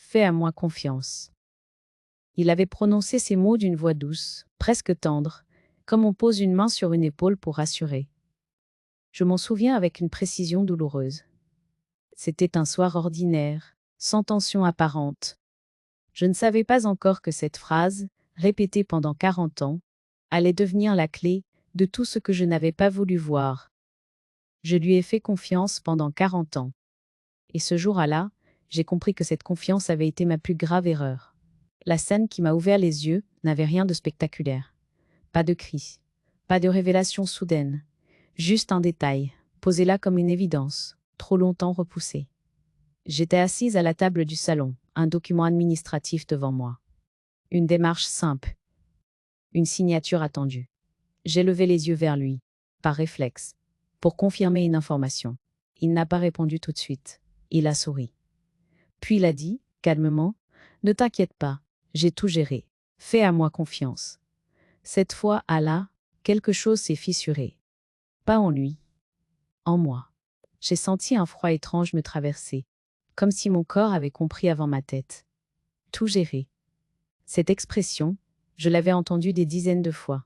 Fais à moi confiance. Il avait prononcé ces mots d'une voix douce, presque tendre, comme on pose une main sur une épaule pour rassurer. Je m'en souviens avec une précision douloureuse. C'était un soir ordinaire, sans tension apparente. Je ne savais pas encore que cette phrase, répétée pendant 40 ans, allait devenir la clé de tout ce que je n'avais pas voulu voir. Je lui ai fait confiance pendant 40 ans. Et ce jour-là, j'ai compris que cette confiance avait été ma plus grave erreur. La scène qui m'a ouvert les yeux n'avait rien de spectaculaire. Pas de cri, pas de révélation soudaine. Juste un détail, posé là comme une évidence, trop longtemps repoussé. J'étais assise à la table du salon, un document administratif devant moi. Une démarche simple. Une signature attendue. J'ai levé les yeux vers lui, par réflexe, pour confirmer une information. Il n'a pas répondu tout de suite. Il a souri. Puis il a dit, calmement, « Ne t'inquiète pas, j'ai tout géré. Fais à moi confiance. » Cette fois, Allah, quelque chose s'est fissuré. Pas en lui, en moi. J'ai senti un froid étrange me traverser, comme si mon corps avait compris avant ma tête. Tout géré. Cette expression, je l'avais entendue des dizaines de fois.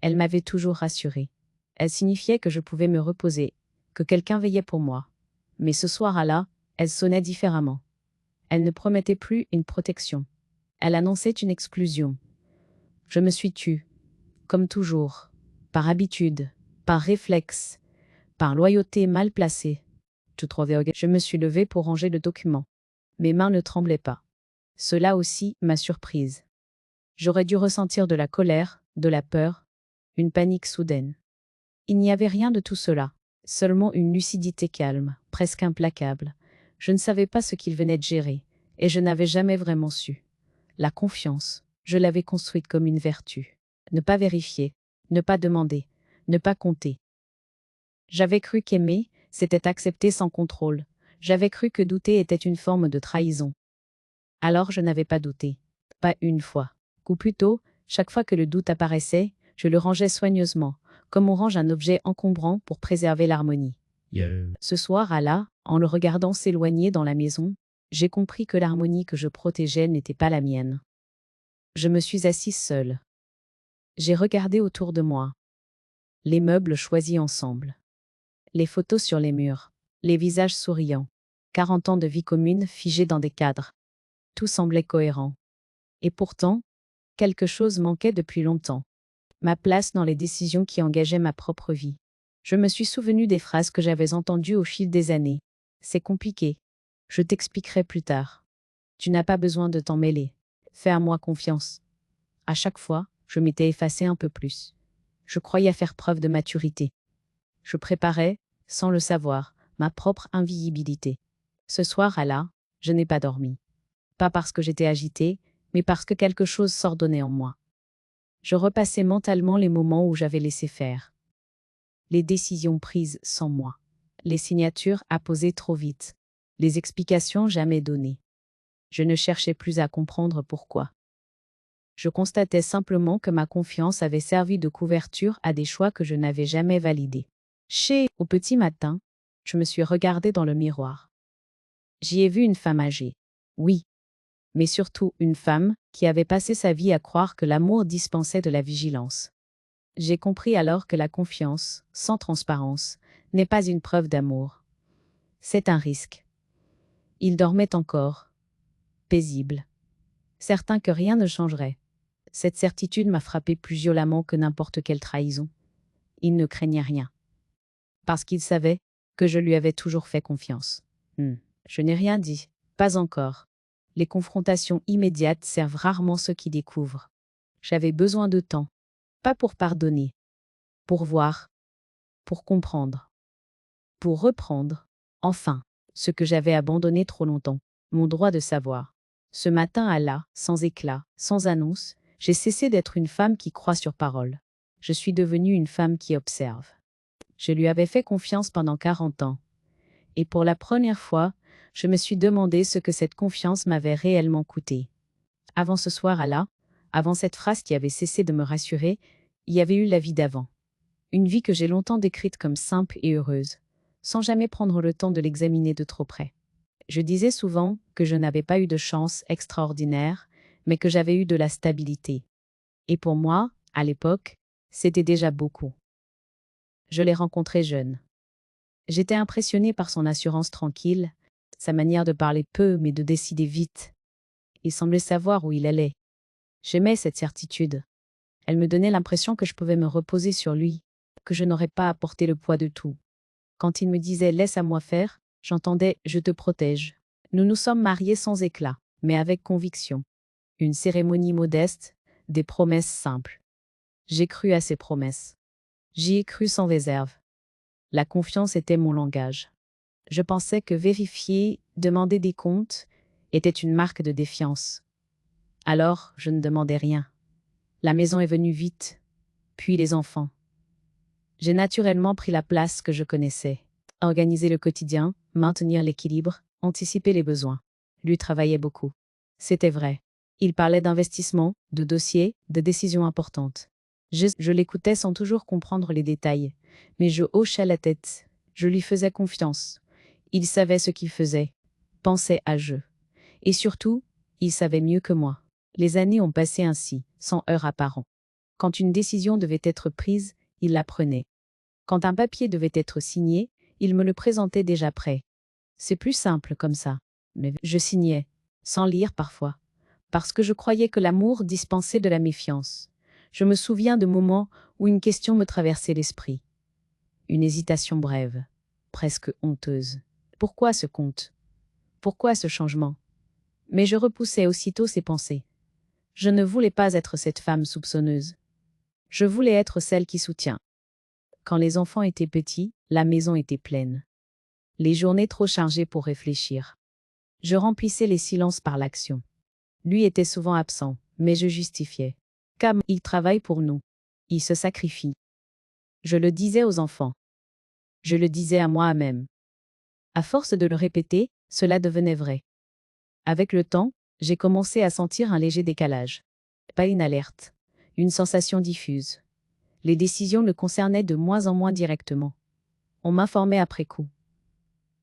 Elle m'avait toujours rassurée. Elle signifiait que je pouvais me reposer, que quelqu'un veillait pour moi. Mais ce soir-là, elle sonnait différemment. Elle ne promettait plus une protection. Elle annonçait une exclusion. Je me suis tue, comme toujours, par habitude, par réflexe, par loyauté mal placée. Je me suis levée pour ranger le document. Mes mains ne tremblaient pas. Cela aussi m'a surprise. J'aurais dû ressentir de la colère, de la peur, une panique soudaine. Il n'y avait rien de tout cela, seulement une lucidité calme, presque implacable. Je ne savais pas ce qu'il venait de gérer, et je n'avais jamais vraiment su. La confiance, je l'avais construite comme une vertu. Ne pas vérifier, ne pas demander, ne pas compter. J'avais cru qu'aimer, c'était accepter sans contrôle. J'avais cru que douter était une forme de trahison. Alors je n'avais pas douté. Pas une fois. Ou plutôt, chaque fois que le doute apparaissait, je le rangeais soigneusement, comme on range un objet encombrant pour préserver l'harmonie. Ce soir-là, en le regardant s'éloigner dans la maison, j'ai compris que l'harmonie que je protégeais n'était pas la mienne. Je me suis assise seule. J'ai regardé autour de moi. Les meubles choisis ensemble. Les photos sur les murs. Les visages souriants. 40 ans de vie commune figés dans des cadres. Tout semblait cohérent. Et pourtant, quelque chose manquait depuis longtemps. Ma place dans les décisions qui engageaient ma propre vie. Je me suis souvenu des phrases que j'avais entendues au fil des années. C'est compliqué. Je t'expliquerai plus tard. Tu n'as pas besoin de t'en mêler. Fais à moi confiance. À chaque fois, je m'étais effacée un peu plus. Je croyais faire preuve de maturité. Je préparais, sans le savoir, ma propre invisibilité. Ce soir-là, je n'ai pas dormi. Pas parce que j'étais agitée, mais parce que quelque chose s'ordonnait en moi. Je repassais mentalement les moments où j'avais laissé faire. Les décisions prises sans moi. Les signatures apposées trop vite. Les explications jamais données. Je ne cherchais plus à comprendre pourquoi. Je constatais simplement que ma confiance avait servi de couverture à des choix que je n'avais jamais validés. Au petit matin, je me suis regardée dans le miroir. J'y ai vu une femme âgée. Oui, mais surtout une femme qui avait passé sa vie à croire que l'amour dispensait de la vigilance. J'ai compris alors que la confiance, sans transparence, n'est pas une preuve d'amour. C'est un risque. Il dormait encore, paisible, certain que rien ne changerait. Cette certitude m'a frappé plus violemment que n'importe quelle trahison. Il ne craignait rien. Parce qu'il savait que je lui avais toujours fait confiance. Je n'ai rien dit, pas encore. Les confrontations immédiates servent rarement ceux qui découvrent. J'avais besoin de temps, pas pour pardonner, pour voir, pour comprendre, pour reprendre, enfin, ce que j'avais abandonné trop longtemps, mon droit de savoir. Ce matin-là, sans éclat, sans annonce, j'ai cessé d'être une femme qui croit sur parole. Je suis devenue une femme qui observe. Je lui avais fait confiance pendant 40 ans. Et pour la première fois, je me suis demandé ce que cette confiance m'avait réellement coûté. Avant ce soir-là, avant cette phrase qui avait cessé de me rassurer, il y avait eu la vie d'avant. Une vie que j'ai longtemps décrite comme simple et heureuse, sans jamais prendre le temps de l'examiner de trop près. Je disais souvent que je n'avais pas eu de chance extraordinaire, mais que j'avais eu de la stabilité. Et pour moi, à l'époque, c'était déjà beaucoup. Je l'ai rencontré jeune. J'étais impressionnée par son assurance tranquille, sa manière de parler peu mais de décider vite. Il semblait savoir où il allait. J'aimais cette certitude. Elle me donnait l'impression que je pouvais me reposer sur lui, que je n'aurais pas à porter le poids de tout. Quand il me disait «laisse à moi faire», j'entendais «je te protège». Nous nous sommes mariés sans éclat, mais avec conviction. Une cérémonie modeste, des promesses simples. J'ai cru à ces promesses. J'y ai cru sans réserve. La confiance était mon langage. Je pensais que vérifier, demander des comptes, était une marque de défiance. Alors, je ne demandais rien. La maison est venue vite, puis les enfants. J'ai naturellement pris la place que je connaissais. Organiser le quotidien, maintenir l'équilibre, anticiper les besoins. Lui travaillait beaucoup. C'était vrai. Il parlait d'investissement, de dossiers, de décisions importantes. Je l'écoutais sans toujours comprendre les détails, mais je hochais la tête. Je lui faisais confiance. Il savait ce qu'il faisait, pensait à jeu. Et surtout, il savait mieux que moi. Les années ont passé ainsi, sans heurts apparents. Quand une décision devait être prise, il la prenait. Quand un papier devait être signé, il me le présentait déjà prêt. C'est plus simple comme ça. Mais je signais, sans lire parfois, parce que je croyais que l'amour dispensait de la méfiance. Je me souviens de moments où une question me traversait l'esprit. Une hésitation brève, presque honteuse. Pourquoi ce compte? Pourquoi ce changement? Mais je repoussais aussitôt ces pensées. Je ne voulais pas être cette femme soupçonneuse. Je voulais être celle qui soutient. Quand les enfants étaient petits, la maison était pleine. Les journées trop chargées pour réfléchir. Je remplissais les silences par l'action. Lui était souvent absent, mais je justifiais. Comme il travaille pour nous. Il se sacrifie. Je le disais aux enfants. Je le disais à moi-même. À force de le répéter, cela devenait vrai. Avec le temps, j'ai commencé à sentir un léger décalage. Pas une alerte. Une sensation diffuse. Les décisions le concernaient de moins en moins directement. On m'informait après coup.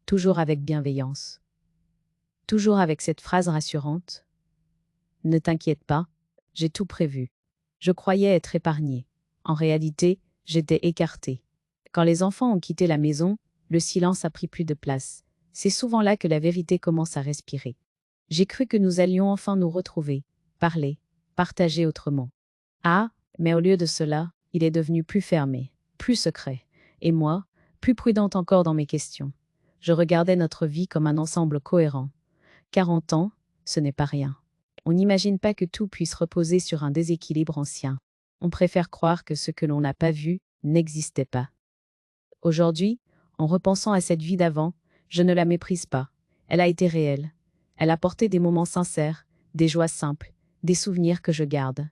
Toujours avec bienveillance. Toujours avec cette phrase rassurante. Ne t'inquiète pas, j'ai tout prévu. Je croyais être épargnée. En réalité, j'étais écartée. Quand les enfants ont quitté la maison, le silence a pris plus de place. C'est souvent là que la vérité commence à respirer. J'ai cru que nous allions enfin nous retrouver, parler, partager autrement. Ah, mais au lieu de cela, il est devenu plus fermé, plus secret. Et moi, plus prudente encore dans mes questions. Je regardais notre vie comme un ensemble cohérent. 40 ans, ce n'est pas rien. On n'imagine pas que tout puisse reposer sur un déséquilibre ancien. On préfère croire que ce que l'on n'a pas vu n'existait pas. Aujourd'hui, en repensant à cette vie d'avant, je ne la méprise pas. Elle a été réelle. Elle a porté des moments sincères, des joies simples, des souvenirs que je garde.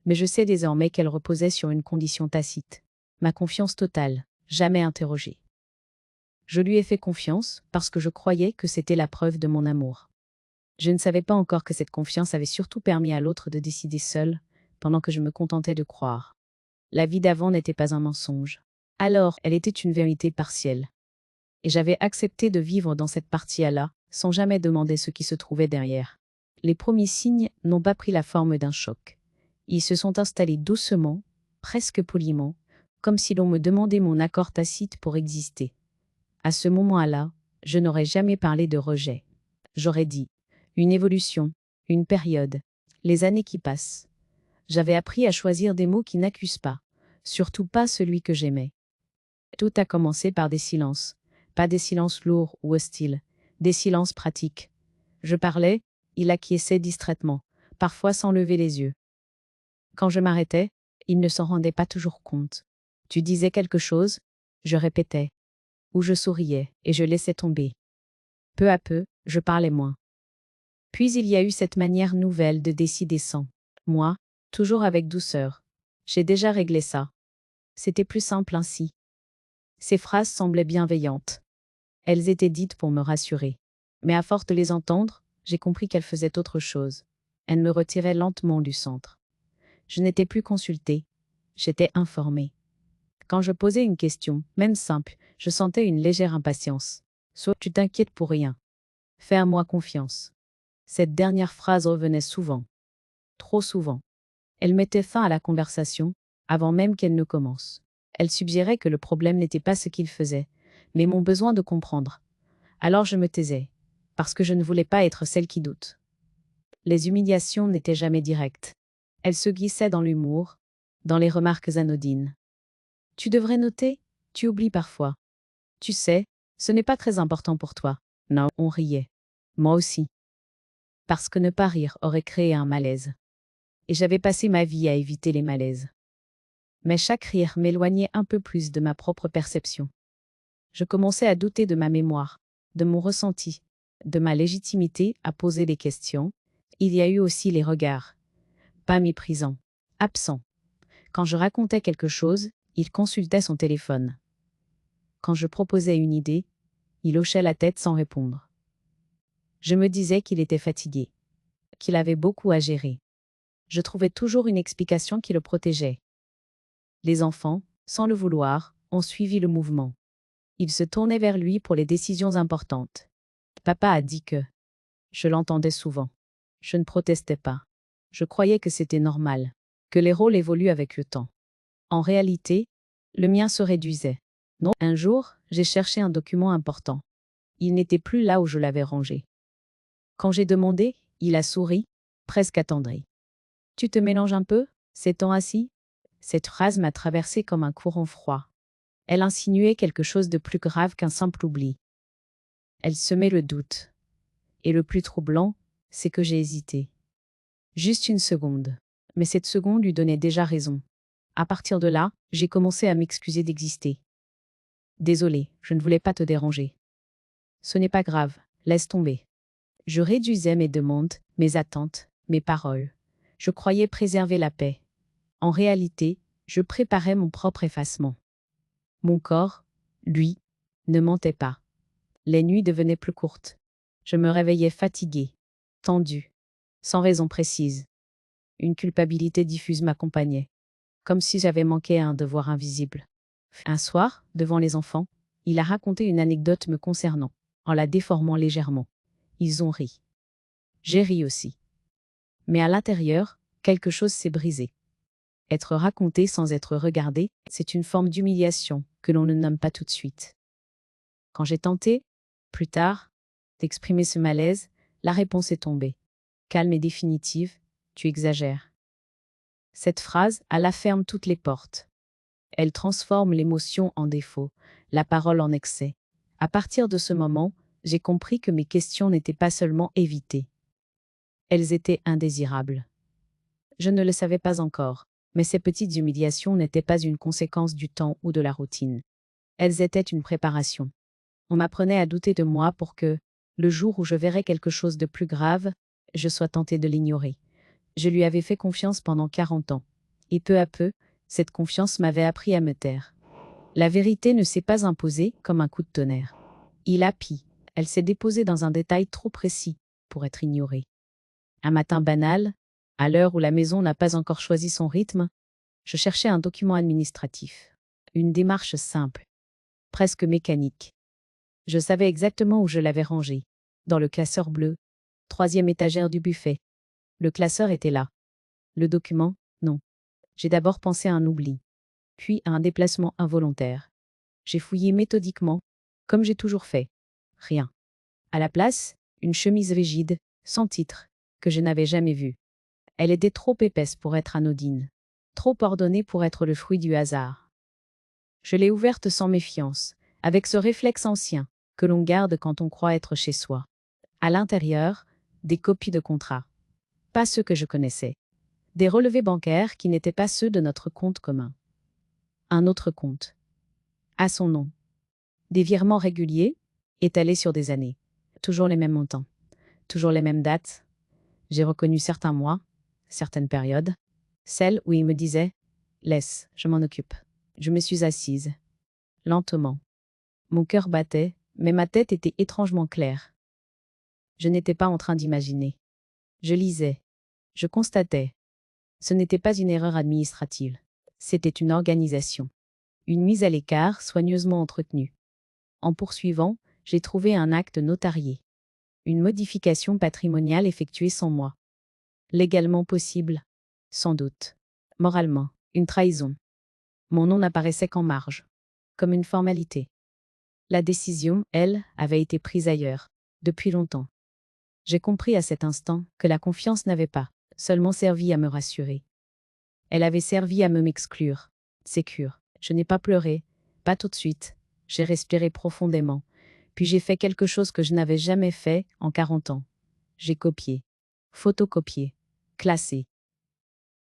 Mais je sais désormais qu'elle reposait sur une condition tacite. Ma confiance totale, jamais interrogée. Je lui ai fait confiance parce que je croyais que c'était la preuve de mon amour. Je ne savais pas encore que cette confiance avait surtout permis à l'autre de décider seul, pendant que je me contentais de croire. La vie d'avant n'était pas un mensonge. Alors, elle était une vérité partielle. Et j'avais accepté de vivre dans cette partie-là, sans jamais demander ce qui se trouvait derrière. Les premiers signes n'ont pas pris la forme d'un choc. Ils se sont installés doucement, presque poliment, comme si l'on me demandait mon accord tacite pour exister. À ce moment-là, je n'aurais jamais parlé de rejet. J'aurais dit une évolution, une période, les années qui passent. J'avais appris à choisir des mots qui n'accusent pas, surtout pas celui que j'aimais. Tout a commencé par des silences, pas des silences lourds ou hostiles, des silences pratiques. Je parlais, il acquiesçait distraitement, parfois sans lever les yeux. Quand je m'arrêtais, il ne s'en rendait pas toujours compte. Tu disais quelque chose, je répétais, ou je souriais et je laissais tomber. Peu à peu, je parlais moins. Puis il y a eu cette manière nouvelle de décider sans. Moi, toujours avec douceur. J'ai déjà réglé ça. C'était plus simple ainsi. Ces phrases semblaient bienveillantes. Elles étaient dites pour me rassurer. Mais à force de les entendre, j'ai compris qu'elles faisaient autre chose. Elles me retiraient lentement du centre. Je n'étais plus consultée. J'étais informée. Quand je posais une question, même simple, je sentais une légère impatience. Soit tu t'inquiètes pour rien. Fais-moi confiance. Cette dernière phrase revenait souvent. Trop souvent. Elle mettait fin à la conversation, avant même qu'elle ne commence. Elle suggérait que le problème n'était pas ce qu'il faisait, mais mon besoin de comprendre. Alors je me taisais, parce que je ne voulais pas être celle qui doute. Les humiliations n'étaient jamais directes. Elles se glissaient dans l'humour, dans les remarques anodines. Tu devrais noter, tu oublies parfois. Tu sais, ce n'est pas très important pour toi. Non, on riait. Moi aussi. Parce que ne pas rire aurait créé un malaise. Et j'avais passé ma vie à éviter les malaises. Mais chaque rire m'éloignait un peu plus de ma propre perception. Je commençais à douter de ma mémoire, de mon ressenti, de ma légitimité à poser des questions. Il y a eu aussi les regards. Pas méprisants, absents. Quand je racontais quelque chose, il consultait son téléphone. Quand je proposais une idée, il hochait la tête sans répondre. Je me disais qu'il était fatigué, qu'il avait beaucoup à gérer. Je trouvais toujours une explication qui le protégeait. Les enfants, sans le vouloir, ont suivi le mouvement. Ils se tournaient vers lui pour les décisions importantes. Papa a dit que... Je l'entendais souvent. Je ne protestais pas. Je croyais que c'était normal, que les rôles évoluent avec le temps. En réalité, le mien se réduisait. Non, un jour, j'ai cherché un document important. Il n'était plus là où je l'avais rangé. Quand j'ai demandé, il a souri, presque attendri. « Tu te mélanges un peu, s'étant assis ?» Cette phrase m'a traversée comme un courant froid. Elle insinuait quelque chose de plus grave qu'un simple oubli. Elle semait le doute. Et le plus troublant, c'est que j'ai hésité. Juste une seconde. Mais cette seconde lui donnait déjà raison. À partir de là, j'ai commencé à m'excuser d'exister. Désolé, je ne voulais pas te déranger. Ce n'est pas grave, laisse tomber. Je réduisais mes demandes, mes attentes, mes paroles. Je croyais préserver la paix. En réalité, je préparais mon propre effacement. Mon corps, lui, ne mentait pas. Les nuits devenaient plus courtes. Je me réveillais fatiguée, tendue, sans raison précise. Une culpabilité diffuse m'accompagnait, comme si j'avais manqué à un devoir invisible. Un soir, devant les enfants, il a raconté une anecdote me concernant, en la déformant légèrement. Ils ont ri. J'ai ri aussi. Mais à l'intérieur, quelque chose s'est brisé. Être raconté sans être regardé, c'est une forme d'humiliation que l'on ne nomme pas tout de suite. Quand j'ai tenté, plus tard, d'exprimer ce malaise, la réponse est tombée. Calme et définitive, tu exagères. Cette phrase, elle ferme toutes les portes. Elle transforme l'émotion en défaut, la parole en excès. À partir de ce moment, j'ai compris que mes questions n'étaient pas seulement évitées. Elles étaient indésirables. Je ne le savais pas encore, mais ces petites humiliations n'étaient pas une conséquence du temps ou de la routine. Elles étaient une préparation. On m'apprenait à douter de moi pour que, le jour où je verrais quelque chose de plus grave, je sois tentée de l'ignorer. Je lui avais fait confiance pendant 40 ans. Et peu à peu, cette confiance m'avait appris à me taire. La vérité ne s'est pas imposée comme un coup de tonnerre. Il a pis, elle s'est déposée dans un détail trop précis pour être ignorée. Un matin banal, à l'heure où la maison n'a pas encore choisi son rythme, je cherchais un document administratif. Une démarche simple, presque mécanique. Je savais exactement où je l'avais rangé. Dans le classeur bleu, 3e étagère du buffet. Le classeur était là. Le document, non. J'ai d'abord pensé à un oubli, puis à un déplacement involontaire. J'ai fouillé méthodiquement, comme j'ai toujours fait. Rien. À la place, une chemise rigide, sans titre, que je n'avais jamais vue. Elle était trop épaisse pour être anodine, trop ordonnée pour être le fruit du hasard. Je l'ai ouverte sans méfiance, avec ce réflexe ancien que l'on garde quand on croit être chez soi. À l'intérieur, des copies de contrats. Pas ceux que je connaissais. Des relevés bancaires qui n'étaient pas ceux de notre compte commun. Un autre compte. À son nom. Des virements réguliers, étalés sur des années. Toujours les mêmes montants. Toujours les mêmes dates. J'ai reconnu certains mois, certaines périodes. Celles où il me disait « Laisse, je m'en occupe ». Je me suis assise. Lentement. Mon cœur battait, mais ma tête était étrangement claire. Je n'étais pas en train d'imaginer. Je lisais. Je constatais. Ce n'était pas une erreur administrative. C'était une organisation. Une mise à l'écart soigneusement entretenue. En poursuivant, j'ai trouvé un acte notarié. Une modification patrimoniale effectuée sans moi. Légalement possible? Sans doute. Moralement, une trahison. Mon nom n'apparaissait qu'en marge, comme une formalité. La décision, elle, avait été prise ailleurs, depuis longtemps. J'ai compris à cet instant que la confiance n'avait pas seulement servi à me rassurer. Elle avait servi à m'exclure. Sécure. Je n'ai pas pleuré, pas tout de suite. J'ai respiré profondément. Puis j'ai fait quelque chose que je n'avais jamais fait en 40 ans. J'ai copié, photocopié, classé.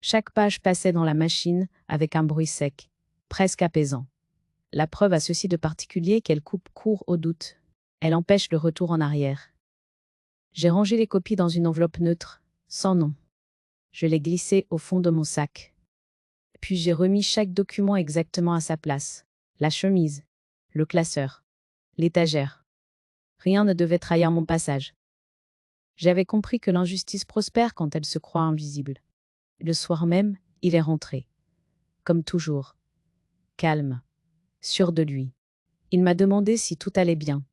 Chaque page passait dans la machine avec un bruit sec, presque apaisant. La preuve a ceci de particulier qu'elle coupe court au doute. Elle empêche le retour en arrière. J'ai rangé les copies dans une enveloppe neutre, sans nom. Je les glissais au fond de mon sac. Puis j'ai remis chaque document exactement à sa place. La chemise, le classeur, l'étagère. Rien ne devait trahir mon passage. J'avais compris que l'injustice prospère quand elle se croit invisible. Le soir même, il est rentré. Comme toujours. Calme. Sûr de lui. Il m'a demandé si tout allait bien.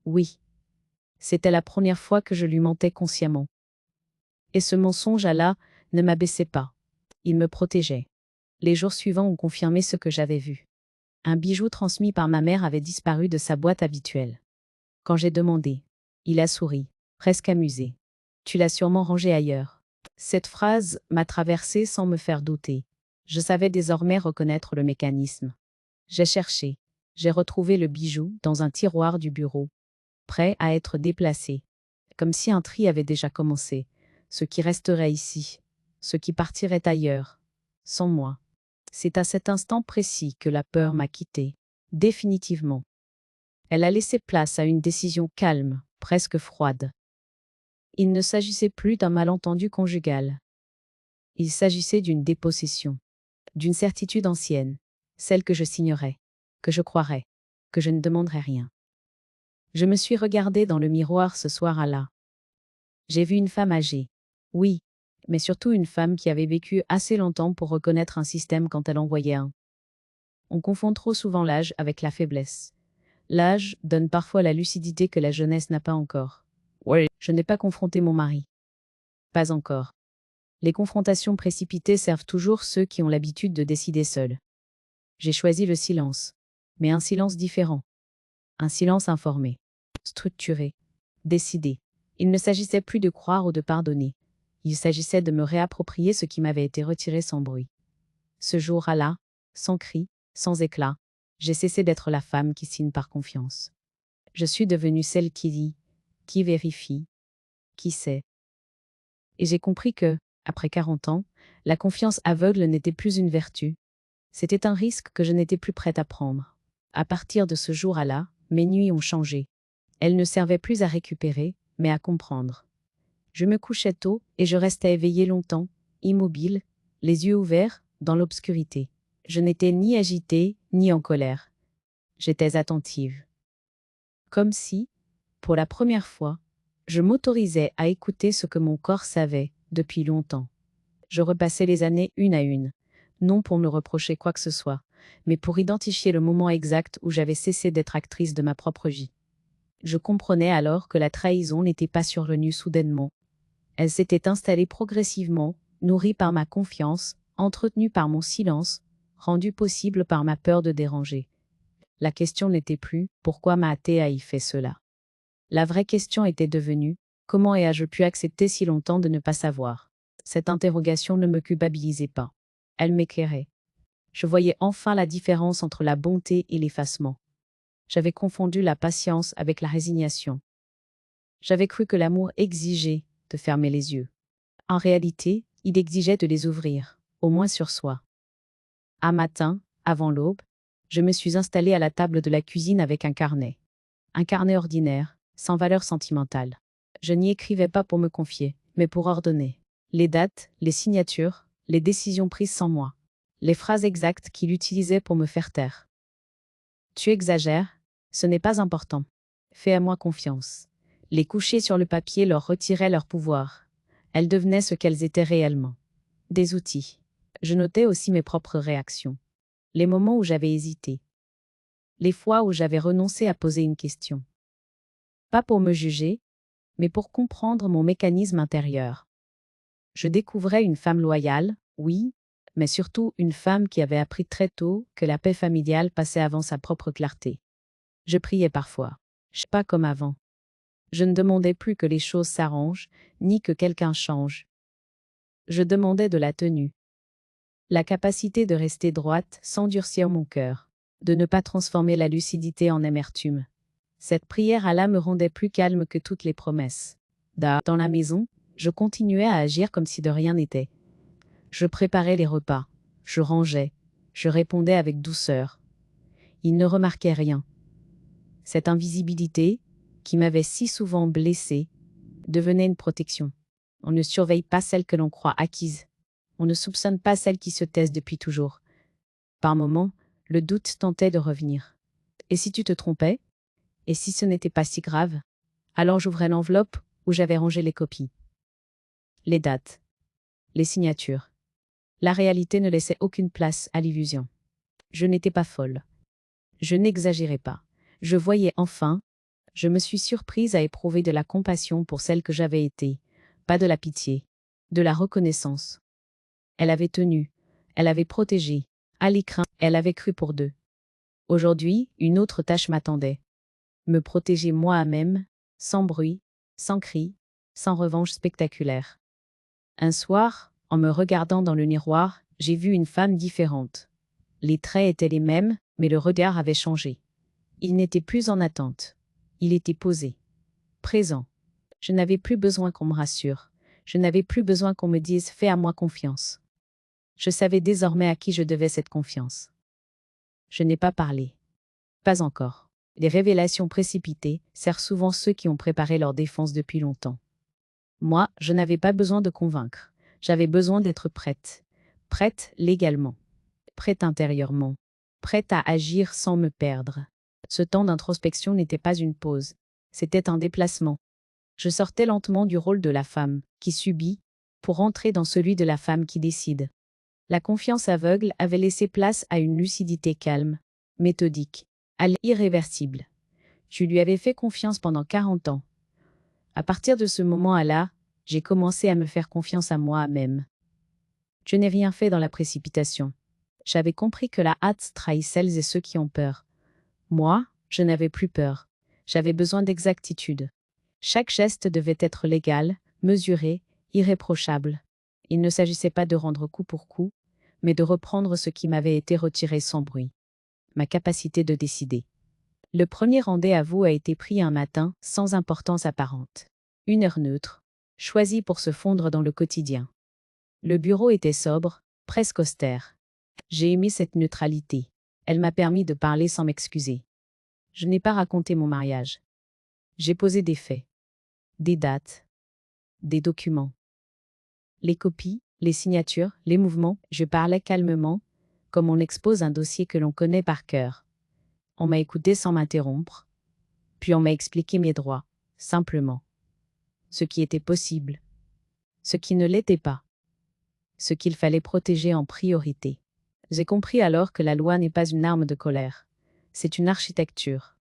Oui. C'était la première fois que je lui mentais consciemment. Et ce mensonge Allah ne m'abaissait pas. Il me protégeait. Les jours suivants ont confirmé ce que j'avais vu. Un bijou transmis par ma mère avait disparu de sa boîte habituelle. Quand j'ai demandé, il a souri, presque amusé. Tu l'as sûrement rangé ailleurs. Cette phrase m'a traversée sans me faire douter. Je savais désormais reconnaître le mécanisme. J'ai cherché. J'ai retrouvé le bijou dans un tiroir du bureau, prêt à être déplacé. Comme si un tri avait déjà commencé. Ce qui resterait ici, ce qui partirait ailleurs, sans moi. C'est à cet instant précis que la peur m'a quitté, définitivement. Elle a laissé place à une décision calme, presque froide. Il ne s'agissait plus d'un malentendu conjugal. Il s'agissait d'une dépossession, d'une certitude ancienne, celle que je signerais, que je croirais, que je ne demanderais rien. Je me suis regardée dans le miroir ce soir-là. J'ai vu une femme âgée. Oui, mais surtout une femme qui avait vécu assez longtemps pour reconnaître un système quand elle en voyait un. On confond trop souvent l'âge avec la faiblesse. L'âge donne parfois la lucidité que la jeunesse n'a pas encore. Oui. Je n'ai pas confronté mon mari. Pas encore. Les confrontations précipitées servent toujours ceux qui ont l'habitude de décider seuls. J'ai choisi le silence. Mais un silence différent. Un silence informé, structuré, décidé. Il ne s'agissait plus de croire ou de pardonner. Il s'agissait de me réapproprier ce qui m'avait été retiré sans bruit. Ce jour-là, sans cri, sans éclat, j'ai cessé d'être la femme qui signe par confiance. Je suis devenue celle qui dit, qui vérifie, qui sait. Et j'ai compris que, après 40 ans, la confiance aveugle n'était plus une vertu. C'était un risque que je n'étais plus prête à prendre. À partir de ce jour-là, mes nuits ont changé. Elles ne servaient plus à récupérer, mais à comprendre. Je me couchais tôt et je restais éveillée longtemps, immobile, les yeux ouverts, dans l'obscurité. Je n'étais ni agitée, ni en colère. J'étais attentive. Comme si, pour la première fois, je m'autorisais à écouter ce que mon corps savait depuis longtemps. Je repassais les années une à une, non pour me reprocher quoi que ce soit, mais pour identifier le moment exact où j'avais cessé d'être actrice de ma propre vie. Je comprenais alors que la trahison n'était pas survenue soudainement. Elle s'était installée progressivement, nourrie par ma confiance, entretenue par mon silence, rendue possible par ma peur de déranger. La question n'était plus « Pourquoi m'a-t-elle fait cela ?» La vraie question était devenue « Comment ai-je pu accepter si longtemps de ne pas savoir ?» Cette interrogation ne me culpabilisait pas. Elle m'éclairait. Je voyais enfin la différence entre la bonté et l'effacement. J'avais confondu la patience avec la résignation. J'avais cru que l'amour exigeait de fermer les yeux. En réalité, il exigeait de les ouvrir, au moins sur soi. Un matin, avant l'aube, je me suis installée à la table de la cuisine avec un carnet. Un carnet ordinaire, sans valeur sentimentale. Je n'y écrivais pas pour me confier, mais pour ordonner. Les dates, les signatures, les décisions prises sans moi. Les phrases exactes qu'il utilisait pour me faire taire. Tu exagères, ce n'est pas important. Fais à moi confiance. Les coucher sur le papier leur retirait leur pouvoir. Elles devenaient ce qu'elles étaient réellement. Des outils. Je notais aussi mes propres réactions. Les moments où j'avais hésité. Les fois où j'avais renoncé à poser une question. Pas pour me juger, mais pour comprendre mon mécanisme intérieur. Je découvrais une femme loyale, oui, mais surtout une femme qui avait appris très tôt que la paix familiale passait avant sa propre clarté. Je priais parfois. Pas comme avant. Je ne demandais plus que les choses s'arrangent, ni que quelqu'un change. Je demandais de la tenue. La capacité de rester droite sans durcir mon cœur, de ne pas transformer la lucidité en amertume. Cette prière Allah me rendait plus calme que toutes les promesses. Dans la maison, je continuais à agir comme si de rien n'était. Je préparais les repas, je rangeais, je répondais avec douceur. Il ne remarquait rien. Cette invisibilité, qui m'avait si souvent blessée, devenait une protection. On ne surveille pas celle que l'on croit acquise. On ne soupçonne pas celle qui se taise depuis toujours. Par moments, le doute tentait de revenir. Et si tu te trompais? Et si ce n'était pas si grave? Alors j'ouvrais l'enveloppe où j'avais rangé les copies. Les dates. Les signatures. La réalité ne laissait aucune place à l'illusion. Je n'étais pas folle. Je n'exagérais pas. Je voyais enfin. Je me suis surprise à éprouver de la compassion pour celle que j'avais été, pas de la pitié, de la reconnaissance. Elle avait tenu, elle avait protégé, Ali craint, elle avait cru pour deux. Aujourd'hui, une autre tâche m'attendait. Me protéger moi-même, sans bruit, sans cri, sans revanche spectaculaire. Un soir, en me regardant dans le miroir, j'ai vu une femme différente. Les traits étaient les mêmes, mais le regard avait changé. Il n'était plus en attente. Il était posé. Présent. Je n'avais plus besoin qu'on me rassure. Je n'avais plus besoin qu'on me dise « fais à moi confiance ». Je savais désormais à qui je devais cette confiance. Je n'ai pas parlé. Pas encore. Les révélations précipitées servent souvent ceux qui ont préparé leur défense depuis longtemps. Moi, je n'avais pas besoin de convaincre. J'avais besoin d'être prête. Prête légalement. Prête intérieurement. Prête à agir sans me perdre. Ce temps d'introspection n'était pas une pause. C'était un déplacement. Je sortais lentement du rôle de la femme qui subit pour entrer dans celui de la femme qui décide. La confiance aveugle avait laissé place à une lucidité calme, méthodique, à l'irréversible. Je lui avais fait confiance pendant 40 ans. À partir de ce moment-là, j'ai commencé à me faire confiance à moi-même. Je n'ai rien fait dans la précipitation. J'avais compris que la hâte trahit celles et ceux qui ont peur. Moi, je n'avais plus peur. J'avais besoin d'exactitude. Chaque geste devait être légal, mesuré, irréprochable. Il ne s'agissait pas de rendre coup pour coup, mais de reprendre ce qui m'avait été retiré sans bruit. Ma capacité de décider. Le premier rendez-vous a été pris un matin, sans importance apparente. Une heure neutre, choisie pour se fondre dans le quotidien. Le bureau était sobre, presque austère. J'ai aimé cette neutralité. Elle m'a permis de parler sans m'excuser. Je n'ai pas raconté mon mariage. J'ai posé des faits, des dates, des documents. Les copies, les signatures, les mouvements, je parlais calmement, comme on expose un dossier que l'on connaît par cœur. On m'a écouté sans m'interrompre, puis on m'a expliqué mes droits, simplement. Ce qui était possible, ce qui ne l'était pas, ce qu'il fallait protéger en priorité. J'ai compris alors que la loi n'est pas une arme de colère, c'est une architecture.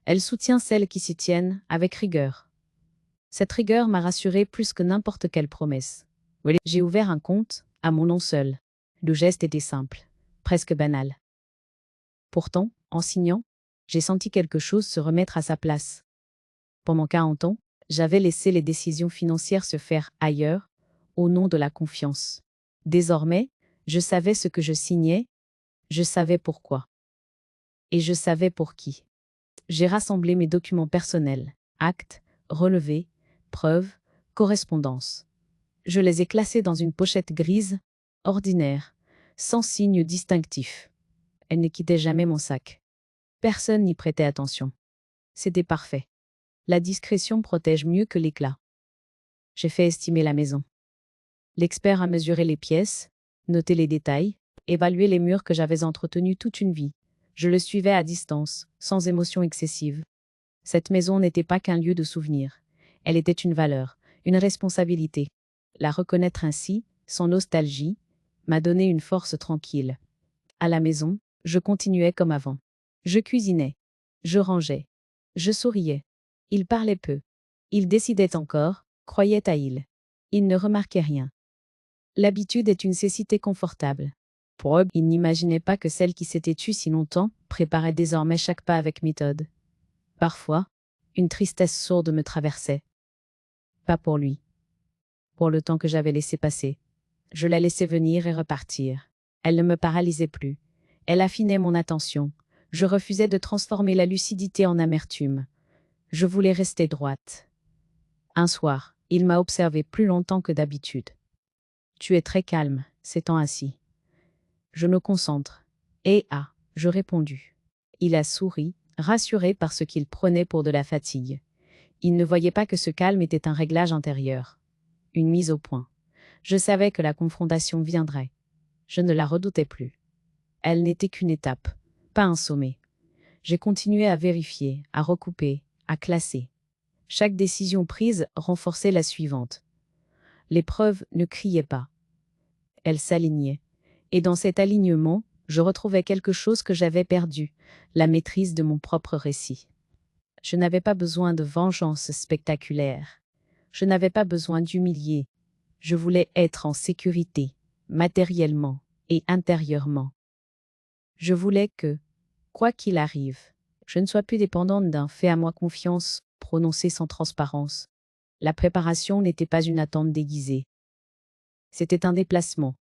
Elle soutient celles qui s'y tiennent avec rigueur. Cette rigueur m'a rassuré plus que n'importe quelle promesse. J'ai ouvert un compte, à mon nom seul. Le geste était simple, presque banal. Pourtant, en signant, j'ai senti quelque chose se remettre à sa place. Pendant 40 ans, j'avais laissé les décisions financières se faire ailleurs, au nom de la confiance. Désormais, je savais ce que je signais, je savais pourquoi. Et je savais pour qui. J'ai rassemblé mes documents personnels, actes, relevés, preuves, correspondances. Je les ai classés dans une pochette grise, ordinaire, sans signe distinctif. Elle ne quittait jamais mon sac. Personne n'y prêtait attention. C'était parfait. La discrétion protège mieux que l'éclat. J'ai fait estimer la maison. L'expert a mesuré les pièces, noté les détails, évalué les murs que j'avais entretenus toute une vie. Je le suivais à distance, sans émotion excessive. Cette maison n'était pas qu'un lieu de souvenir. Elle était une valeur, une responsabilité. La reconnaître ainsi, sans nostalgie, m'a donné une force tranquille. À la maison, je continuais comme avant. Je cuisinais. Je rangeais. Je souriais. Il parlait peu. Il décidait encore, croyait à il. Il ne remarquait rien. L'habitude est une cécité confortable. Pour eux, il n'imaginait pas que celle qui s'était tue si longtemps préparait désormais chaque pas avec méthode. Parfois, une tristesse sourde me traversait. Pas pour lui. Pour le temps que j'avais laissé passer. Je la laissais venir et repartir. Elle ne me paralysait plus. Elle affinait mon attention. Je refusais de transformer la lucidité en amertume. Je voulais rester droite. Un soir, il m'a observé plus longtemps que d'habitude. Tu es très calme, s'étant assis. Je me concentre. Et je répondu. Il a souri, rassuré par ce qu'il prenait pour de la fatigue. Il ne voyait pas que ce calme était un réglage intérieur. Une mise au point. Je savais que la confrontation viendrait. Je ne la redoutais plus. Elle n'était qu'une étape, pas un sommet. J'ai continué à vérifier, à recouper, à classer. Chaque décision prise renforçait la suivante. Les preuves ne criaient pas. Elles s'alignaient. Et dans cet alignement, je retrouvais quelque chose que j'avais perdu, la maîtrise de mon propre récit. Je n'avais pas besoin de vengeance spectaculaire. Je n'avais pas besoin d'humilier. Je voulais être en sécurité, matériellement et intérieurement. Je voulais que, quoi qu'il arrive, je ne sois plus dépendante d'un fais à moi confiance prononcé sans transparence. La préparation n'était pas une attente déguisée. C'était un déplacement.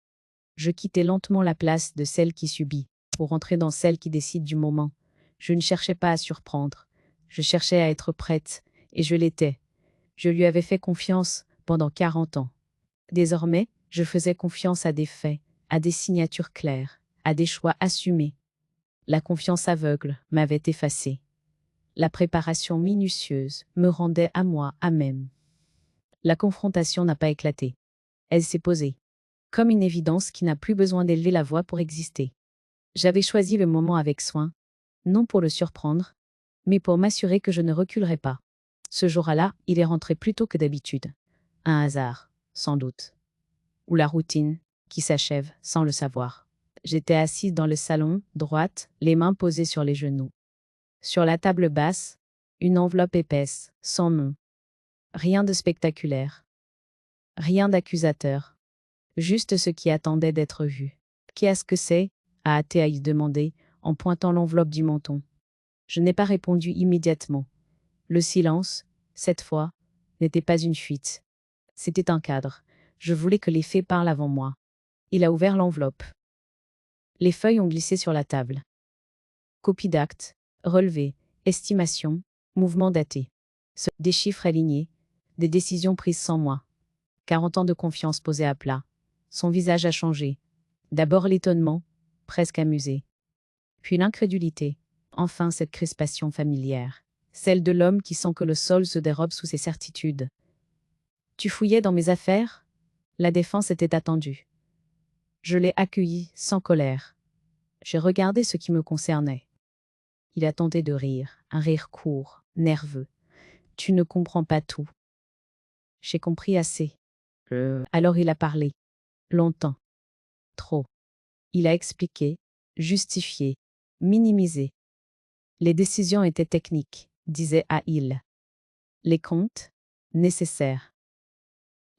Je quittais lentement la place de celle qui subit, pour entrer dans celle qui décide du moment. Je ne cherchais pas à surprendre. Je cherchais à être prête, et je l'étais. Je lui avais fait confiance pendant 40 ans. Désormais, je faisais confiance à des faits, à des signatures claires, à des choix assumés. La confiance aveugle m'avait effacé. La préparation minutieuse me rendait à moi à même. La confrontation n'a pas éclaté. Elle s'est posée. Comme une évidence qui n'a plus besoin d'élever la voix pour exister. J'avais choisi le moment avec soin, non pour le surprendre, mais pour m'assurer que je ne reculerais pas. Ce jour-là, il est rentré plus tôt que d'habitude. Un hasard, sans doute. Ou la routine, qui s'achève sans le savoir. J'étais assise dans le salon, droite, les mains posées sur les genoux. Sur la table basse, une enveloppe épaisse, sans nom. Rien de spectaculaire. Rien d'accusateur. Juste ce qui attendait d'être vu. Qu'est-ce que c'est a Athéaïs demandé, en pointant l'enveloppe du menton. Je n'ai pas répondu immédiatement. Le silence, cette fois, n'était pas une fuite. C'était un cadre. Je voulais que les faits parlent avant moi. Il a ouvert l'enveloppe. Les feuilles ont glissé sur la table. Copie d'acte, relevé, estimation, mouvement daté. Des chiffres alignés, des décisions prises sans moi. 40 ans de confiance posés à plat. Son visage a changé. D'abord l'étonnement, presque amusé. Puis l'incrédulité. Enfin cette crispation familière. Celle de l'homme qui sent que le sol se dérobe sous ses certitudes. Tu fouillais dans mes affaires ? La défense était attendue. Je l'ai accueilli sans colère. J'ai regardé ce qui me concernait. Il a tenté de rire, un rire court, nerveux. Tu ne comprends pas tout. J'ai compris assez. Alors il a parlé. Longtemps. Trop. Il a expliqué, justifié, minimisé. Les décisions étaient techniques, disait Aïl. Les comptes, nécessaires.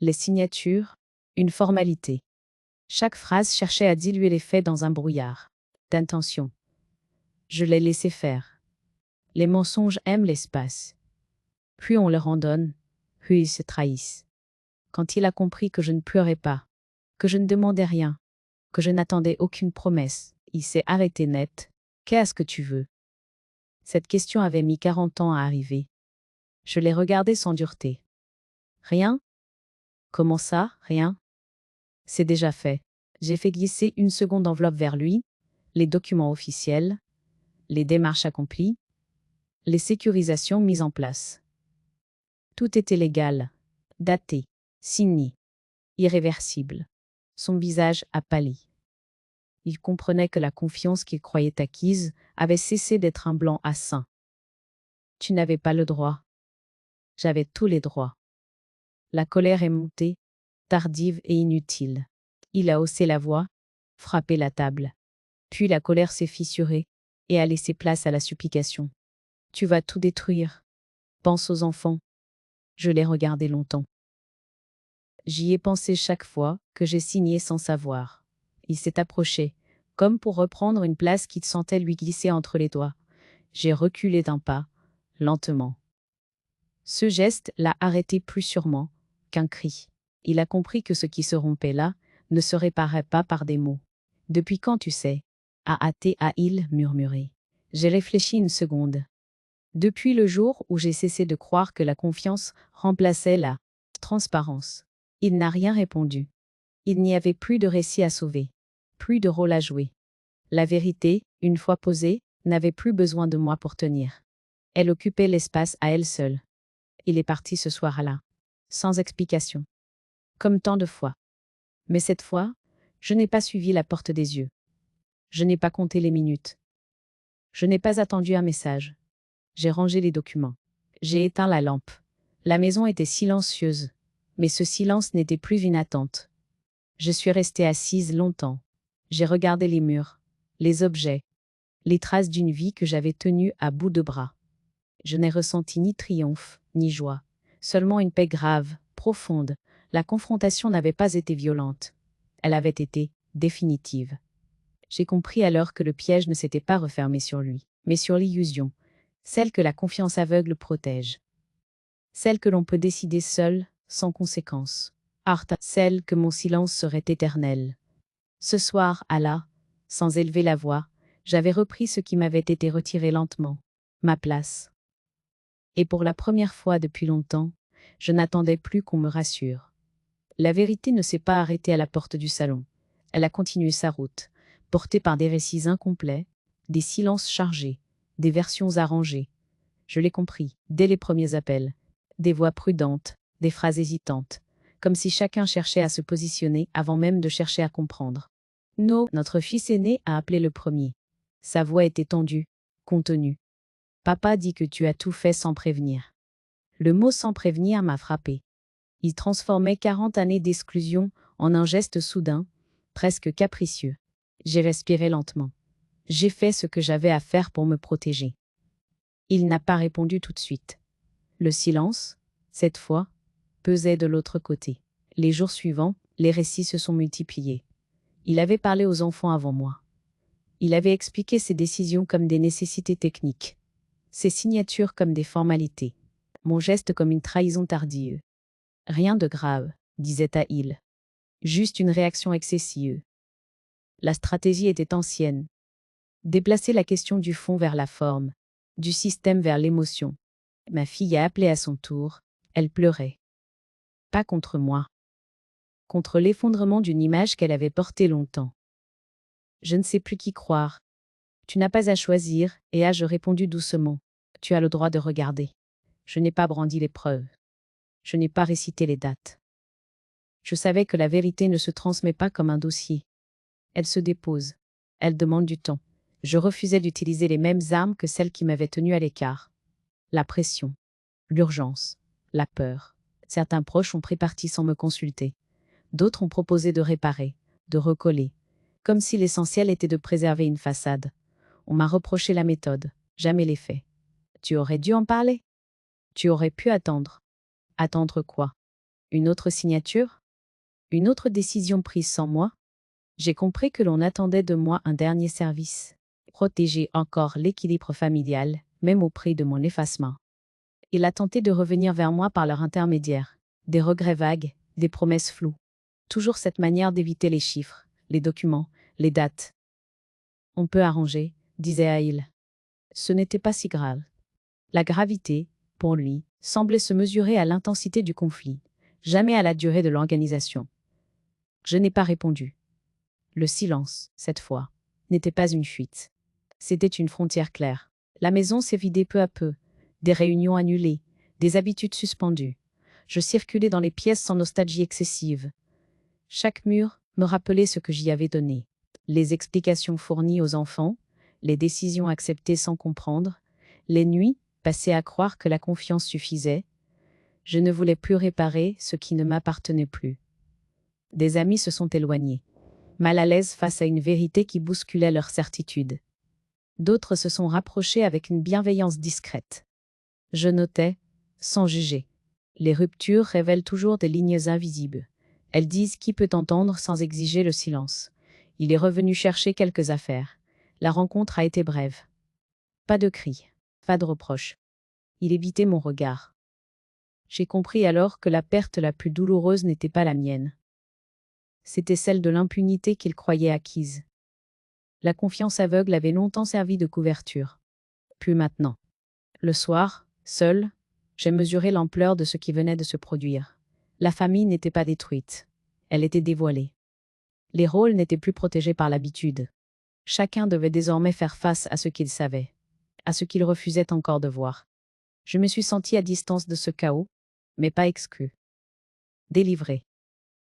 Les signatures, une formalité. Chaque phrase cherchait à diluer les faits dans un brouillard d'intention. Je l'ai laissé faire. Les mensonges aiment l'espace. Plus on leur en donne, plus ils se trahissent. Quand il a compris que je ne pleurais pas, que je ne demandais rien, que je n'attendais aucune promesse, il s'est arrêté net. Qu'est-ce que tu veux ? Cette question avait mis 40 ans à arriver. Je l'ai regardé sans dureté. Rien ? Comment ça, rien ? C'est déjà fait. J'ai fait glisser une seconde enveloppe vers lui, les documents officiels, les démarches accomplies, les sécurisations mises en place. Tout était légal, daté, signé, irréversible. Son visage a pâli. Il comprenait que la confiance qu'il croyait acquise avait cessé d'être un blanc à seing. Tu n'avais pas le droit. J'avais tous les droits. La colère est montée, tardive et inutile. Il a haussé la voix, frappé la table. Puis la colère s'est fissurée et a laissé place à la supplication. Tu vas tout détruire. Pense aux enfants. Je l'ai regardé longtemps. J'y ai pensé chaque fois que j'ai signé sans savoir. Il s'est approché, comme pour reprendre une place qui sentait lui glisser entre les doigts. J'ai reculé d'un pas, lentement. Ce geste l'a arrêté plus sûrement qu'un cri. Il a compris que ce qui se rompait là ne se réparait pas par des mots. « Depuis quand tu sais ?» a-t-il murmuré. J'ai réfléchi une seconde. Depuis le jour où j'ai cessé de croire que la confiance remplaçait la transparence. Il n'a rien répondu. Il n'y avait plus de récit à sauver, plus de rôle à jouer. La vérité, une fois posée, n'avait plus besoin de moi pour tenir. Elle occupait l'espace à elle seule. Il est parti ce soir-là, sans explication. Comme tant de fois. Mais cette fois, je n'ai pas suivi la porte des yeux. Je n'ai pas compté les minutes. Je n'ai pas attendu un message. J'ai rangé les documents. J'ai éteint la lampe. La maison était silencieuse. Mais ce silence n'était plus une attente. Je suis restée assise longtemps. J'ai regardé les murs, les objets, les traces d'une vie que j'avais tenue à bout de bras. Je n'ai ressenti ni triomphe, ni joie. Seulement une paix grave, profonde. La confrontation n'avait pas été violente. Elle avait été définitive. J'ai compris alors que le piège ne s'était pas refermé sur lui, mais sur l'illusion, celle que la confiance aveugle protège. Celle que l'on peut décider seul, sans conséquence. Celle que mon silence serait éternel. Ce soir, sans élever la voix, j'avais repris ce qui m'avait été retiré lentement, ma place. Et pour la première fois depuis longtemps, je n'attendais plus qu'on me rassure. La vérité ne s'est pas arrêtée à la porte du salon. Elle a continué sa route, portée par des récits incomplets, des silences chargés, des versions arrangées. Je l'ai compris, dès les premiers appels. Des voix prudentes, des phrases hésitantes, comme si chacun cherchait à se positionner avant même de chercher à comprendre. No, notre fils aîné a appelé le premier. Sa voix était tendue, contenue. Papa dit que tu as tout fait sans prévenir. Le mot sans prévenir m'a frappé. Il transformait 40 années d'exclusion en un geste soudain, presque capricieux. J'ai respiré lentement. J'ai fait ce que j'avais à faire pour me protéger. Il n'a pas répondu tout de suite. Le silence, cette fois, pesait de l'autre côté. Les jours suivants, les récits se sont multipliés. Il avait parlé aux enfants avant moi. Il avait expliqué ses décisions comme des nécessités techniques, ses signatures comme des formalités, mon geste comme une trahison tardive. Rien de grave, disait-il. Juste une réaction excessive. La stratégie était ancienne. Déplacer la question du fond vers la forme, du système vers l'émotion. Ma fille a appelé à son tour, elle pleurait. Pas contre moi. Contre l'effondrement d'une image qu'elle avait portée longtemps. Je ne sais plus qui croire. Tu n'as pas à choisir, et ai-je répondu doucement. Tu as le droit de regarder. Je n'ai pas brandi les preuves. Je n'ai pas récité les dates. Je savais que la vérité ne se transmet pas comme un dossier. Elle se dépose. Elle demande du temps. Je refusais d'utiliser les mêmes armes que celles qui m'avaient tenu à l'écart. La pression, l'urgence, la peur. Certains proches ont pris parti sans me consulter. D'autres ont proposé de réparer, de recoller, comme si l'essentiel était de préserver une façade. On m'a reproché la méthode, jamais les faits. Tu aurais dû en parler. Tu aurais pu attendre. Attendre quoi? Une autre signature? Une autre décision prise sans moi? J'ai compris que l'on attendait de moi un dernier service. Protéger encore l'équilibre familial, même au prix de mon effacement. Il a tenté de revenir vers moi par leur intermédiaire. Des regrets vagues, des promesses floues. Toujours cette manière d'éviter les chiffres, les documents, les dates. On peut arranger, disait Aïl. Ce n'était pas si grave. La gravité, pour lui, semblait se mesurer à l'intensité du conflit, jamais à la durée de l'organisation. Je n'ai pas répondu. Le silence, cette fois, n'était pas une fuite. C'était une frontière claire. La maison s'est vidée peu à peu, des réunions annulées, des habitudes suspendues. Je circulais dans les pièces sans nostalgie excessive. Chaque mur me rappelait ce que j'y avais donné. Les explications fournies aux enfants, les décisions acceptées sans comprendre, les nuits passées à croire que la confiance suffisait. Je ne voulais plus réparer ce qui ne m'appartenait plus. Des amis se sont éloignés, mal à l'aise face à une vérité qui bousculait leur certitude. D'autres se sont rapprochés avec une bienveillance discrète. Je notais, sans juger. Les ruptures révèlent toujours des lignes invisibles. Elles disent qui peut entendre sans exiger le silence. Il est revenu chercher quelques affaires. La rencontre a été brève. Pas de cris, pas de reproches. Il évitait mon regard. J'ai compris alors que la perte la plus douloureuse n'était pas la mienne. C'était celle de l'impunité qu'il croyait acquise. La confiance aveugle avait longtemps servi de couverture. Plus maintenant. Le soir, seul, j'ai mesuré l'ampleur de ce qui venait de se produire. La famille n'était pas détruite. Elle était dévoilée. Les rôles n'étaient plus protégés par l'habitude. Chacun devait désormais faire face à ce qu'il savait, à ce qu'il refusait encore de voir. Je me suis senti à distance de ce chaos, mais pas exclu. Délivré.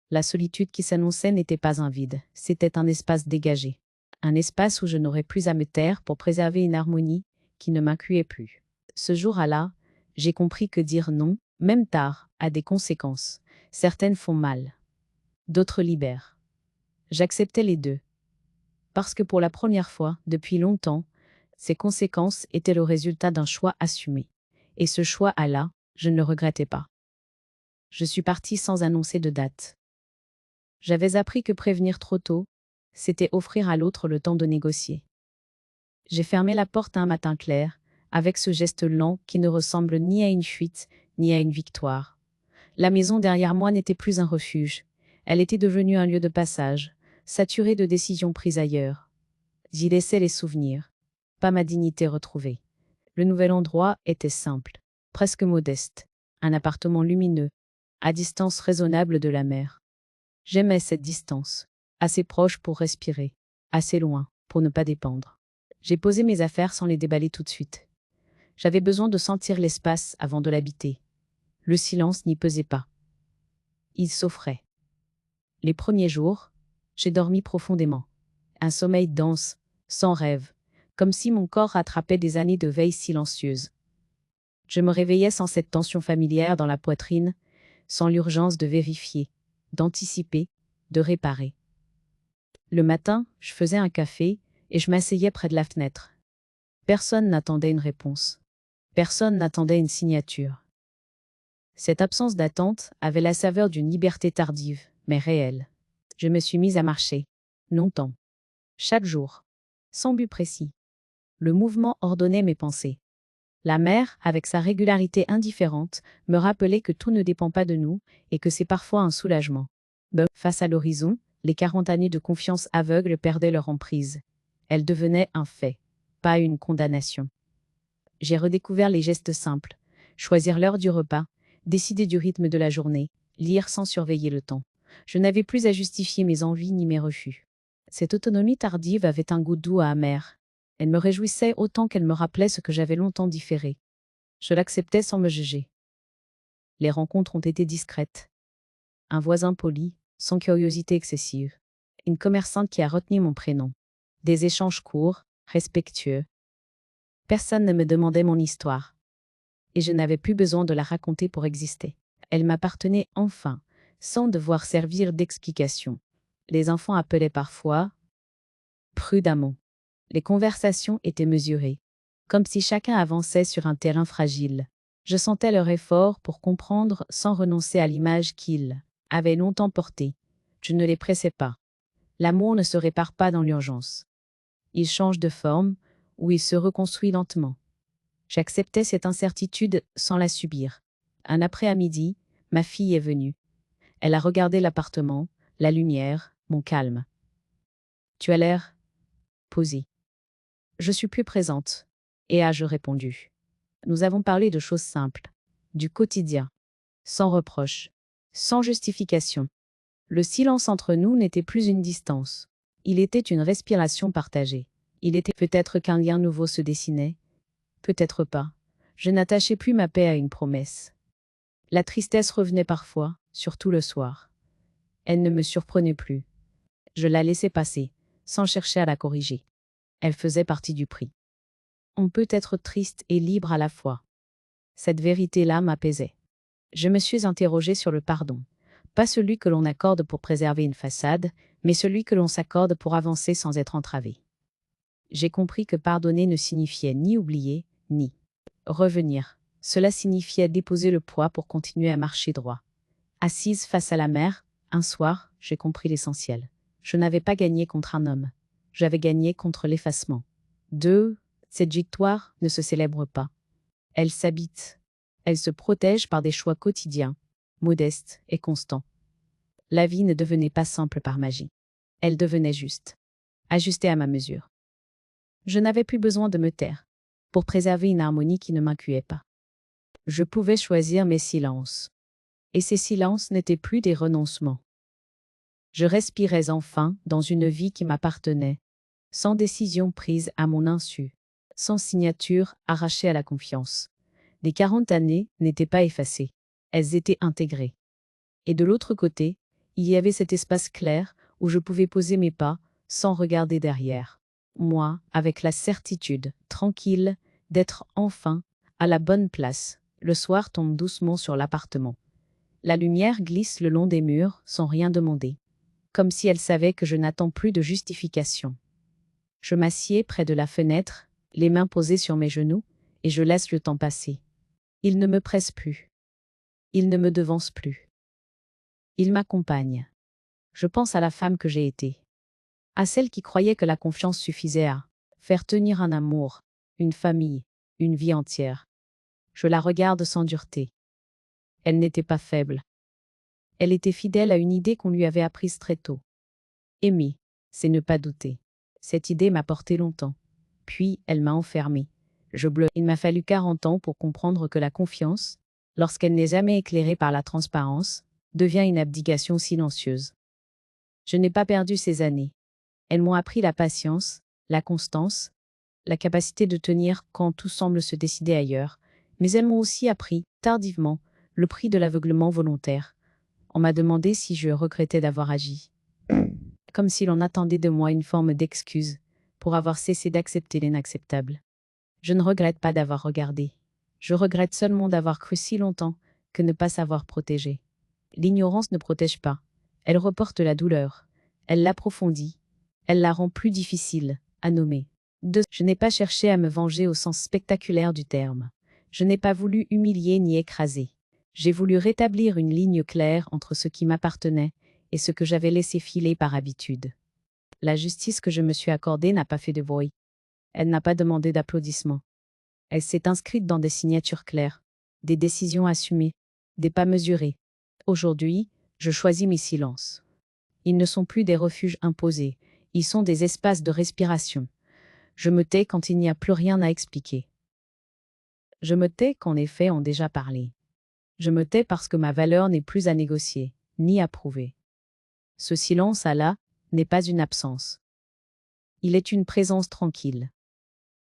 La solitude qui s'annonçait n'était pas un vide, c'était un espace dégagé. Un espace où je n'aurais plus à me taire pour préserver une harmonie qui ne m'incluait plus. Ce jour-là, j'ai compris que dire non, même tard, a des conséquences. Certaines font mal. D'autres libèrent. J'acceptais les deux. Parce que pour la première fois, depuis longtemps, ces conséquences étaient le résultat d'un choix assumé. Et ce choix-là, je ne le regrettais pas. Je suis partie sans annoncer de date. J'avais appris que prévenir trop tôt, c'était offrir à l'autre le temps de négocier. J'ai fermé la porte un matin clair, avec ce geste lent qui ne ressemble ni à une fuite, ni à une victoire. La maison derrière moi n'était plus un refuge. Elle était devenue un lieu de passage, saturé de décisions prises ailleurs. J'y laissais les souvenirs, pas ma dignité retrouvée. Le nouvel endroit était simple, presque modeste. Un appartement lumineux, à distance raisonnable de la mer. J'aimais cette distance, assez proche pour respirer, assez loin pour ne pas dépendre. J'ai posé mes affaires sans les déballer tout de suite. J'avais besoin de sentir l'espace avant de l'habiter. Le silence n'y pesait pas. Il s'offrait. Les premiers jours, j'ai dormi profondément. Un sommeil dense, sans rêve, comme si mon corps rattrapait des années de veille silencieuse. Je me réveillais sans cette tension familière dans la poitrine, sans l'urgence de vérifier, d'anticiper, de réparer. Le matin, je faisais un café et je m'asseyais près de la fenêtre. Personne n'attendait une réponse. Personne n'attendait une signature. Cette absence d'attente avait la saveur d'une liberté tardive, mais réelle. Je me suis mise à marcher, longtemps, chaque jour, sans but précis. Le mouvement ordonnait mes pensées. La mer, avec sa régularité indifférente, me rappelait que tout ne dépend pas de nous et que c'est parfois un soulagement. Face à l'horizon, les 40 années de confiance aveugle perdaient leur emprise. Elles devenaient un fait, pas une condamnation. J'ai redécouvert les gestes simples, choisir l'heure du repas, décider du rythme de la journée, lire sans surveiller le temps. Je n'avais plus à justifier mes envies ni mes refus. Cette autonomie tardive avait un goût doux à amer. Elle me réjouissait autant qu'elle me rappelait ce que j'avais longtemps différé. Je l'acceptais sans me juger. Les rencontres ont été discrètes. Un voisin poli, sans curiosité excessive. Une commerçante qui a retenu mon prénom. Des échanges courts, respectueux. Personne ne me demandait mon histoire. Et je n'avais plus besoin de la raconter pour exister. Elle m'appartenait enfin, sans devoir servir d'explication. Les enfants appelaient parfois, prudemment. Les conversations étaient mesurées, comme si chacun avançait sur un terrain fragile. Je sentais leur effort pour comprendre sans renoncer à l'image qu'ils avaient longtemps portée. Je ne les pressais pas. L'amour ne se répare pas dans l'urgence. Il change de forme, ou il se reconstruit lentement. J'acceptais cette incertitude sans la subir. Un après-midi, ma fille est venue. Elle a regardé l'appartement, la lumière, mon calme. Tu as l'air posée. Je suis plus présente. Et ai-je répondu. Nous avons parlé de choses simples, du quotidien, sans reproche, sans justification. Le silence entre nous n'était plus une distance. Il était une respiration partagée. Il était peut-être qu'un lien nouveau se dessinait. Peut-être pas. Je n'attachais plus ma paix à une promesse. La tristesse revenait parfois, surtout le soir. Elle ne me surprenait plus. Je la laissais passer, sans chercher à la corriger. Elle faisait partie du prix. On peut être triste et libre à la fois. Cette vérité-là m'apaisait. Je me suis interrogée sur le pardon. Pas celui que l'on accorde pour préserver une façade, mais celui que l'on s'accorde pour avancer sans être entravé. J'ai compris que pardonner ne signifiait ni oublier, ni revenir, Cela signifiait déposer le poids pour continuer à marcher droit. Assise face à la mer, un soir, j'ai compris l'essentiel. Je n'avais pas gagné contre un homme. J'avais gagné contre l'effacement. Cette victoire ne se célèbre pas. Elle s'habite. Elle se protège par des choix quotidiens, modestes et constants. La vie ne devenait pas simple par magie. Elle devenait juste, ajustée à ma mesure. Je n'avais plus besoin de me taire pour préserver une harmonie qui ne m'incluait pas. Je pouvais choisir mes silences. Et ces silences n'étaient plus des renoncements. Je respirais enfin dans une vie qui m'appartenait, sans décision prise à mon insu, sans signature arrachée à la confiance. Les 40 années n'étaient pas effacées, elles étaient intégrées. Et de l'autre côté, il y avait cet espace clair où je pouvais poser mes pas sans regarder derrière. Moi, avec la certitude, tranquille, d'être enfin à la bonne place. Le soir tombe doucement sur l'appartement. La lumière glisse le long des murs sans rien demander, comme si elle savait que je n'attends plus de justification. Je m'assieds près de la fenêtre, les mains posées sur mes genoux, et je laisse le temps passer. Il ne me presse plus. Il ne me devance plus. Il m'accompagne. Je pense à la femme que j'ai été. À celle qui croyait que la confiance suffisait à faire tenir un amour, une famille, une vie entière. Je la regarde sans dureté. Elle n'était pas faible. Elle était fidèle à une idée qu'on lui avait apprise très tôt. Aimer, c'est ne pas douter. Cette idée m'a porté longtemps. Puis, elle m'a enfermée. Il m'a fallu 40 ans pour comprendre que la confiance, lorsqu'elle n'est jamais éclairée par la transparence, devient une abdication silencieuse. Je n'ai pas perdu ces années. Elles m'ont appris la patience, la constance, la capacité de tenir quand tout semble se décider ailleurs, mais elles m'ont aussi appris, tardivement, le prix de l'aveuglement volontaire. On m'a demandé si je regrettais d'avoir agi. Comme si l'on attendait de moi une forme d'excuse pour avoir cessé d'accepter l'inacceptable. Je ne regrette pas d'avoir regardé. Je regrette seulement d'avoir cru si longtemps que ne pas savoir protéger. L'ignorance ne protège pas. Elle reporte la douleur. Elle l'approfondit. Elle la rend plus difficile à nommer. Je n'ai pas cherché à me venger au sens spectaculaire du terme. Je n'ai pas voulu humilier ni écraser. J'ai voulu rétablir une ligne claire entre ce qui m'appartenait et ce que j'avais laissé filer par habitude. La justice que je me suis accordée n'a pas fait de bruit. Elle n'a pas demandé d'applaudissements. Elle s'est inscrite dans des signatures claires, des décisions assumées, des pas mesurés. Aujourd'hui, je choisis mes silences. Ils ne sont plus des refuges imposés, ils sont des espaces de respiration. Je me tais quand il n'y a plus rien à expliquer. Je me tais quand les faits ont déjà parlé. Je me tais parce que ma valeur n'est plus à négocier, ni à prouver. Ce silence là n'est pas une absence. Il est une présence tranquille.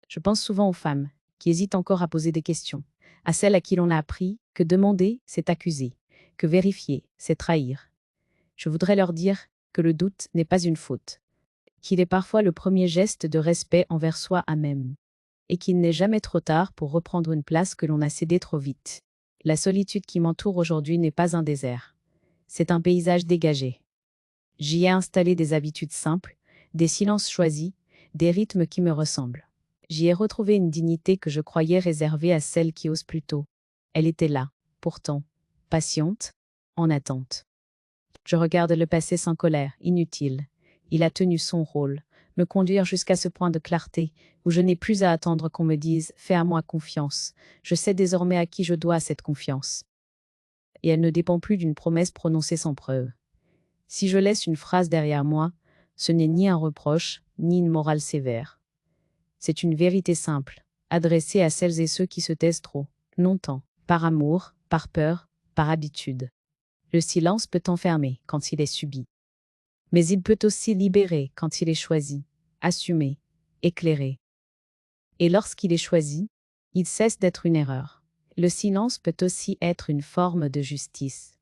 Je pense souvent aux femmes qui hésitent encore à poser des questions, à celles à qui l'on a appris que demander, c'est accuser, que vérifier, c'est trahir. Je voudrais leur dire que le doute n'est pas une faute, qu'il est parfois le premier geste de respect envers soi-même, et qu'il n'est jamais trop tard pour reprendre une place que l'on a cédée trop vite. La solitude qui m'entoure aujourd'hui n'est pas un désert. C'est un paysage dégagé. J'y ai installé des habitudes simples, des silences choisis, des rythmes qui me ressemblent. J'y ai retrouvé une dignité que je croyais réservée à celles qui osent plus tôt. Elle était là, pourtant, patiente, en attente. Je regarde le passé sans colère, inutile. Il a tenu son rôle, me conduire jusqu'à ce point de clarté, où je n'ai plus à attendre qu'on me dise « fais à moi confiance ». Je sais désormais à qui je dois cette confiance. Et elle ne dépend plus d'une promesse prononcée sans preuve. Si je laisse une phrase derrière moi, ce n'est ni un reproche, ni une morale sévère. C'est une vérité simple, adressée à celles et ceux qui se taisent trop, longtemps, par amour, par peur, par habitude. Le silence peut enfermer quand il est subi. Mais il peut aussi libérer quand il est choisi, assumé, éclairé. Et lorsqu'il est choisi, il cesse d'être une erreur. Le silence peut aussi être une forme de justice.